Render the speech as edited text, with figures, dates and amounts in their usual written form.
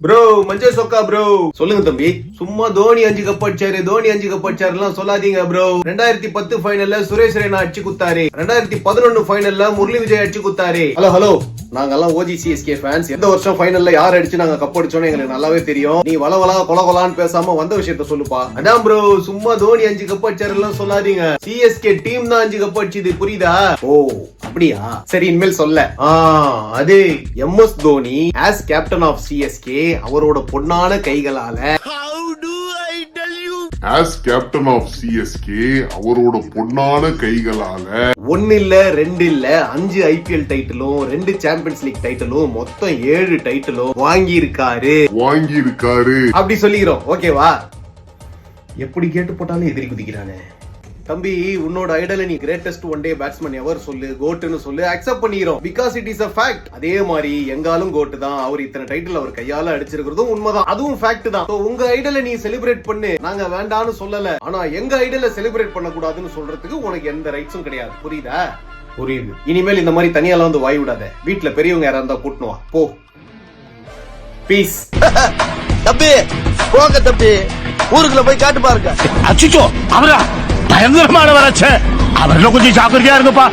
Bro மஞ்சள் சொக்கா bro. சொல்லுங்க தம்பி. சும்மா தோனி 5 கப் அடிச்சாரு தோனி 5 கப் அடிச்சாருலாம் சொல்லாதீங்க ப்ரோ. 2010 ஃபைனல்ல சுரேஷ் ரெய்னா அடிச்சு குத்தாரு. 2011 ஃபைனல்ல முரளி விஜய் அடிச்சு குத்தாரு. ஹலோ நாங்கெல்லாம் ஓஜி சிஎஸ்கே ஃபேன்ஸ். எந்த வருஷம் ஃபைனல்ல யார் அடிச்சு நாங்க கப் அடிச்சோம்னு எங்களுக்கு நல்லாவே தெரியும். நீ வளவலா கொலகொலான்னு பேசாம வந்த விஷயத்த சொல்லுப்பா. அதான் ப்ரோ சும்மா தோனி 5 கப் அடிச்சாருலாம் சொல்லாதீங்க. சிஎஸ்கே டீம் தான் 5 கப் அடிச்சது, புரியுதா? ஓ அப்படியா, சரி இனிமேல் சொல்ல. அது MS Dhoni as captain of CSK அவரோட பொன்னான கைகளால as captain of CSK அவரோட பொன்னான கைகளால 1 இல்ல 2 இல்ல 5 ஐபிஎல் டைட்டிலும் 2 சாம்பியன்ஸ் லீக் டைட்டிலும் மொத்தம் 7 டைட்டிலும் வாங்கி இருக்காரு அப்படி சொல்லிக்கிறோம். ஓகேவா? எப்படி கேட்டு போட்டாலும் எதிரி குதிக்கிறானே. தம்பி உன்னோட ஐடல நீ கிரேட்டஸ்ட் ஒன் டே பேட்ஸ்மேன் எவர் சொல்லு, கோட்னு சொல்லு, அக்செப்ட் பண்ணிக்கிறோம். Because it is a fact. அதே மாதிரி எங்காலும் கோட் தான். அவர் இத்தனை டைட்டில் அவர் கையால அடிச்சிருக்கிறதும் உண்மைதான், அதுவும் ஃபேக்ட் தான். உங்க ஐடல நீ செலிப்ரேட் பண்ணு, நாங்க வேண்டாம்னு சொல்லல. ஆனா எங்க ஐடல செலிப்ரேட் பண்ண கூடாதுன்னு சொல்றதுக்கு உனக்கு எந்த ரைட்ஸும் கிடையாது, புரியுதா? புரியுது. இனிமேல் இந்த மாதிரி தனியால வந்து வாய் விடாத. வீட்டுல பெரியவங்க யாரா இருந்தா கூட்டணும் வா போ. பீஸ். தம்பி போங்க தம்பி, ஊருக்குள்ள போய் காட்டு பாருங்க. அச்சிச்சோ அவரா பயங்கரமான வராச்சே, அவர்ல கொஞ்சம் ஜாக்கிரதையா இருங்கப்பா.